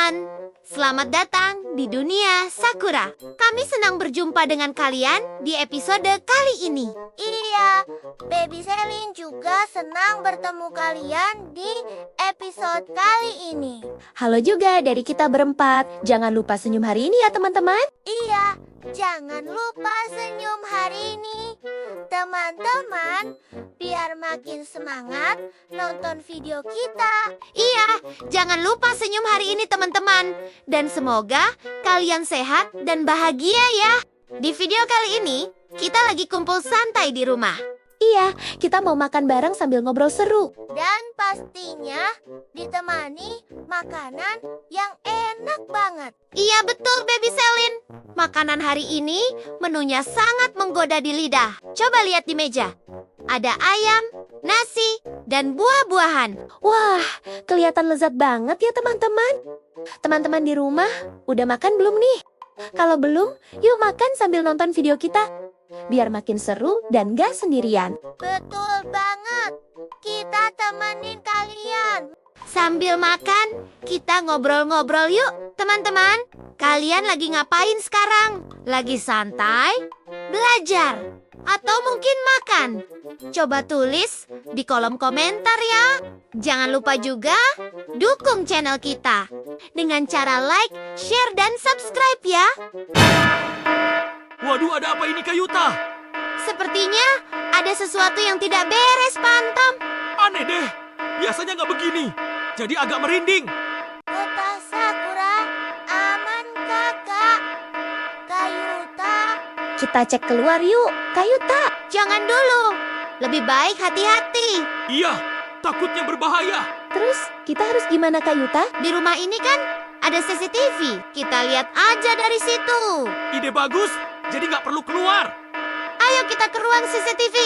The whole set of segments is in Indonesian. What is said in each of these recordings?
teman-teman, selamat datang di dunia Sakura. Kami senang berjumpa dengan kalian di episode kali ini. Iya, Baby Selin juga senang bertemu kalian di episode kali ini. Halo juga dari kita berempat. Jangan lupa senyum hari ini ya teman-teman. Iya, jangan lupa senyum hari ini. Teman-teman, biar makin semangat nonton video kita. Iya, jangan lupa senyum hari ini teman-teman. Dan semoga kalian sehat dan bahagia ya. Di video kali ini, kita lagi kumpul santai di rumah. Iya, kita mau makan bareng sambil ngobrol seru. Dan pastinya ditemani makanan yang enak banget. Iya betul Baby Selin. Makanan hari ini menunya sangat menggoda di lidah. Coba lihat di meja. Ada ayam, nasi, dan buah-buahan. Wah, kelihatan lezat banget ya teman-teman. Teman-teman di rumah, udah makan belum nih? Kalau belum, yuk makan sambil nonton video kita. Biar makin seru dan gak sendirian. Betul banget. Kita temenin kalian. Sambil makan, kita ngobrol-ngobrol yuk teman-teman. Kalian lagi ngapain sekarang? Lagi santai? Belajar? Atau mungkin makan? Coba tulis di kolom komentar ya. Jangan lupa juga dukung channel kita dengan cara like, share, dan subscribe ya. Waduh, ada apa ini Kayuta? Sepertinya ada sesuatu yang tidak beres, Pantam. Aneh deh, biasanya nggak begini. Jadi agak merinding. Kota Sakura, aman kakak. Kayuta. Kita cek keluar yuk, Kayuta. Jangan dulu. Lebih baik hati-hati. Iya, takutnya berbahaya. Terus kita harus gimana Kayuta? Di rumah ini kan ada CCTV. Kita lihat aja dari situ. Ide bagus, jadi nggak perlu keluar. Ayo kita ke ruang CCTV.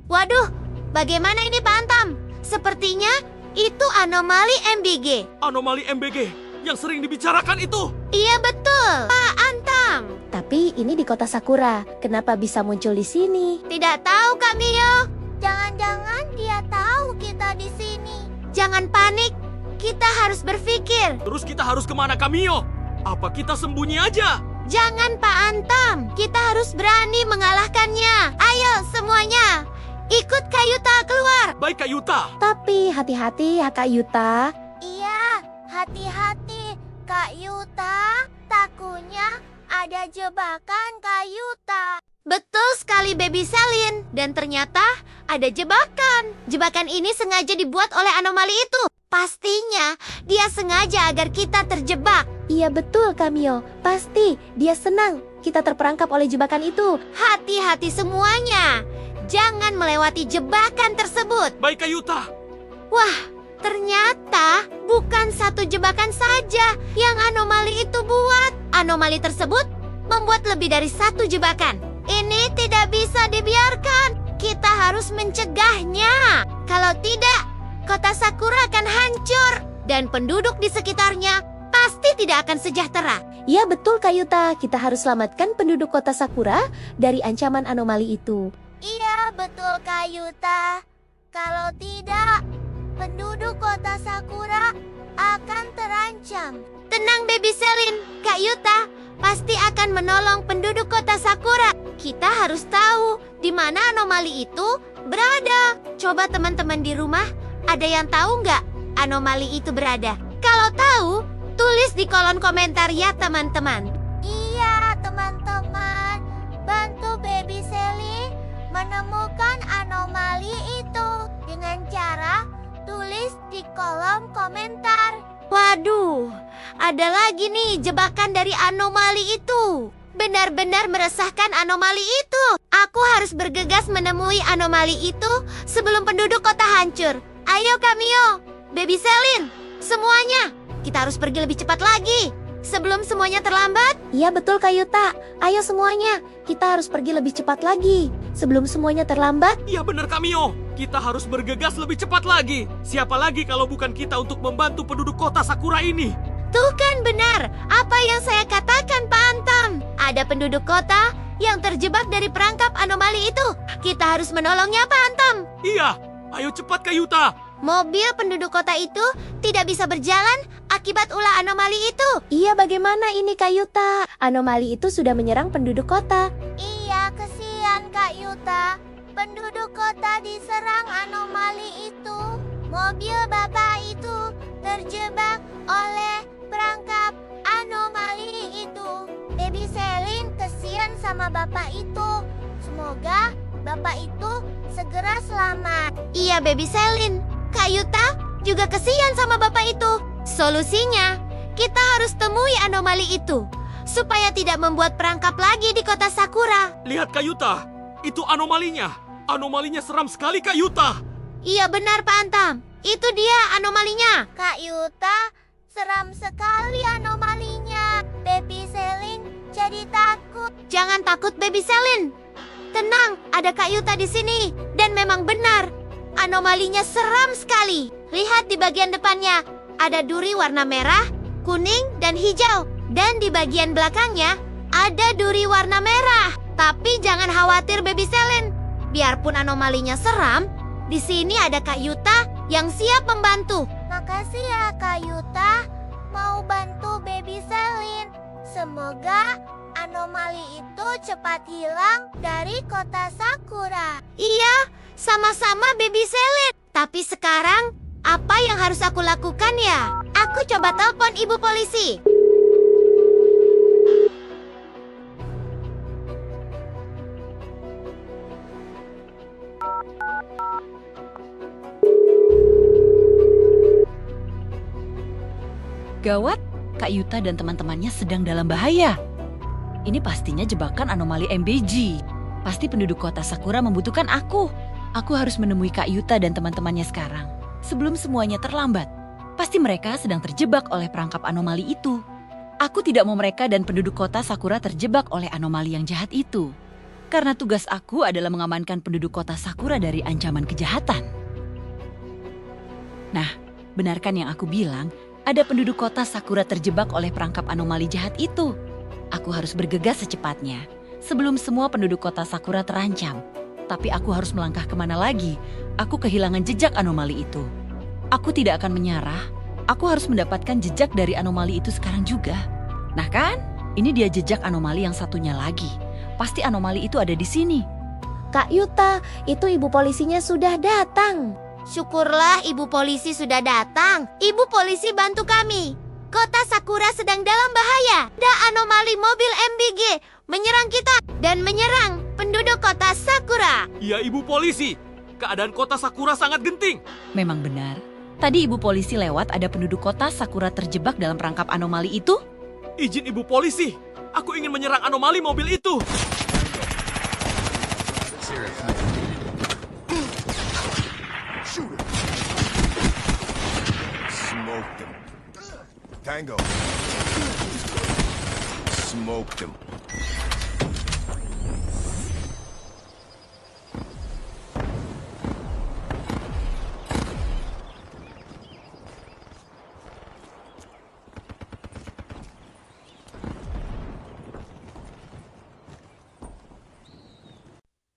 Waduh, bagaimana ini Pantam? Sepertinya itu anomali MBG. Anomali MBG yang sering dibicarakan itu. Iya betul, Pak Antam. Tapi ini di kota Sakura. Kenapa bisa muncul di sini? Tidak tahu Kak Mio. Jangan-jangan dia tahu kita di sini. Jangan panik, kita harus berpikir. Terus kita harus kemana Kamio? Apa kita sembunyi aja? Jangan Pak Antam, kita harus berani mengalahkannya. Ayo semuanya, ikut Kayuta keluar. Baik Kayuta. Tapi hati-hati ya Kayuta. Iya, hati-hati Kak Yuta. Takutnya ada jebakan Kak Yuta. Betul sekali Baby Selin. Dan ternyata ada jebakan. Jebakan ini sengaja dibuat oleh anomali itu. Pastinya dia sengaja agar kita terjebak. Iya betul Kamio. Pasti dia senang kita terperangkap oleh jebakan itu. Hati-hati semuanya. Jangan melewati jebakan tersebut. Baik Kayuta. Wah, ternyata bukan satu jebakan saja yang anomali itu buat. Anomali tersebut membuat lebih dari satu jebakan. Ini tidak bisa dibiarkan. Kita harus mencegahnya. Kalau tidak, kota Sakura akan hancur. Dan penduduk di sekitarnya pasti tidak akan sejahtera. Iya betul Kayuta. Kita harus selamatkan penduduk kota Sakura dari ancaman anomali itu. Iya, betul Kak Yuta. Kalau tidak, penduduk kota Sakura akan terancam. Tenang Baby Selin, Kak Yuta pasti akan menolong penduduk kota Sakura. Kita harus tahu di mana anomali itu berada. Coba teman-teman di rumah, ada yang tahu nggak anomali itu berada? Kalau tahu, tulis di kolom komentar ya teman-teman. Iya, teman-teman. Bantu Baby Selly menemukan anomali itu dengan cara tulis di kolom komentar. Waduh, ada lagi nih jebakan dari anomali itu. Benar-benar meresahkan anomali itu. Aku harus bergegas menemui anomali itu sebelum penduduk kota hancur. Ayo Kamio, Baby Selin, semuanya. Kita harus pergi lebih cepat lagi. sebelum semuanya terlambat. Iya betul Kak Yuta. Ayo semuanya, kita harus pergi lebih cepat lagi. Sebelum semuanya terlambat. Iya benar Kamio. Kita harus bergegas lebih cepat lagi. Siapa lagi kalau bukan kita untuk membantu penduduk kota Sakura ini? Tuh kan benar, apa yang saya katakan Pak Antam. Ada penduduk kota yang terjebak dari perangkap anomali itu. Kita harus menolongnya Pak Antam. Iya, ayo cepat Kayuta. Mobil penduduk kota itu tidak bisa berjalan akibat ulah anomali itu. Iya bagaimana ini Kak Yuta? Anomali itu sudah menyerang penduduk kota. Iya, kesian Kak Yuta. Penduduk kota diserang anomali itu. Mobil Bapak itu terjebak oleh perangkap anomali itu. Baby Selin kesian sama Bapak itu. Semoga Bapak itu segera selamat. Iya Baby Selin, Kak Yuta juga kesian sama bapak itu. Solusinya, kita harus temui anomali itu supaya tidak membuat perangkap lagi di kota Sakura. Lihat Kayuta, itu anomalinya. Anomalinya seram sekali Kayuta. Iya benar Pak Antam, itu dia anomalinya. Kak Yuta, seram sekali anomalinya. Baby Selin jadi takut. Jangan takut Baby Selin. Tenang, ada Kak Yuta di sini. Dan memang benar, anomalinya seram sekali. Lihat di bagian depannya, ada duri warna merah, kuning, dan hijau. Dan di bagian belakangnya, ada duri warna merah. Tapi jangan khawatir Baby Selin. Biarpun anomalinya seram, di sini ada Kak Yuta yang siap membantu. Makasih ya Kak Yuta, mau bantu Baby Selin. Semoga anomali itu cepat hilang dari kota Sakura. Iya, sama-sama Baby Selin. Tapi sekarang, apa yang harus aku lakukan ya? Aku coba telepon ibu polisi. Gawat, Kak Yuta dan teman-temannya sedang dalam bahaya. Ini pastinya jebakan anomali MBG. Pasti penduduk kota Sakura membutuhkan aku. Aku harus menemui Kak Yuta dan teman-temannya sekarang. Sebelum semuanya terlambat. Pasti mereka sedang terjebak oleh perangkap anomali itu. Aku tidak mau mereka dan penduduk kota Sakura terjebak oleh anomali yang jahat itu. Karena tugas aku adalah mengamankan penduduk kota Sakura dari ancaman kejahatan. Nah, benarkan yang aku bilang? Ada penduduk kota Sakura terjebak oleh perangkap anomali jahat itu. Aku harus bergegas secepatnya, sebelum semua penduduk kota Sakura terancam. Tapi aku harus melangkah kemana lagi? Aku kehilangan jejak anomali itu. Aku tidak akan menyerah. Aku harus mendapatkan jejak dari anomali itu sekarang juga. Nah kan, ini dia jejak anomali yang satunya lagi. Pasti anomali itu ada di sini. Kak Yuta, itu ibu polisinya sudah datang. Syukurlah ibu polisi sudah datang. Ibu polisi bantu kami. Kota Sakura sedang dalam bahaya. Ada anomali mobil MBG menyerang kita dan menyerang penduduk kota Sakura. Iya ibu polisi. Keadaan kota Sakura sangat genting. Memang benar. Tadi ibu polisi lewat ada penduduk kota Sakura terjebak dalam perangkap anomali itu. Izin ibu polisi. Aku ingin menyerang anomali mobil itu. Smoke them. Tango. Smoke them.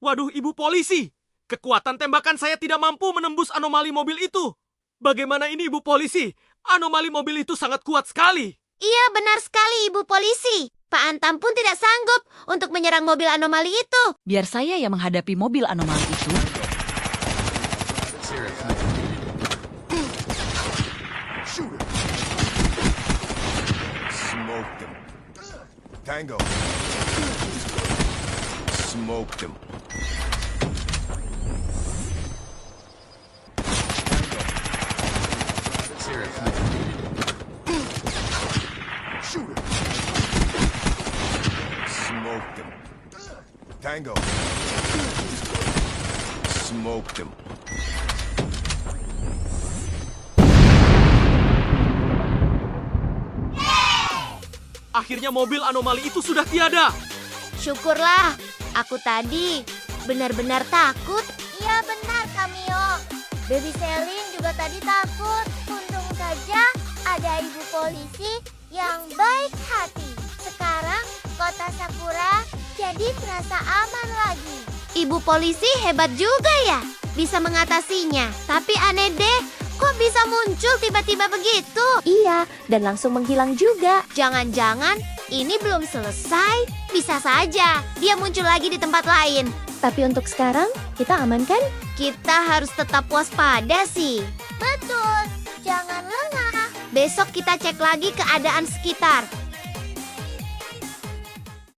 Waduh ibu polisi. Kekuatan tembakan saya tidak mampu menembus anomali mobil itu. Bagaimana ini ibu polisi? Anomali mobil itu sangat kuat sekali. Iya benar sekali ibu polisi. Pak Antam pun tidak sanggup untuk menyerang mobil anomali itu. Biar saya yang menghadapi mobil anomali itu. Smoke them. Tango. Smoke them. Smoke them. Tango. Smoke them. Akhirnya mobil anomali itu sudah tiada. Syukurlah, aku tadi benar-benar takut. Iya benar, Kamio. Baby Selin juga tadi takut. Untung saja ada ibu polisi yang baik hati. Sekarang kota Sakura jadi terasa aman lagi. Ibu polisi hebat juga ya, bisa mengatasinya. Tapi aneh deh, kok bisa muncul tiba-tiba begitu? Iya, dan langsung menghilang juga. Jangan-jangan ini belum selesai. Bisa saja dia muncul lagi di tempat lain. Tapi untuk sekarang, kita aman kan? Kita harus tetap waspada sih. Betul, jangan lengah. Besok kita cek lagi keadaan sekitar.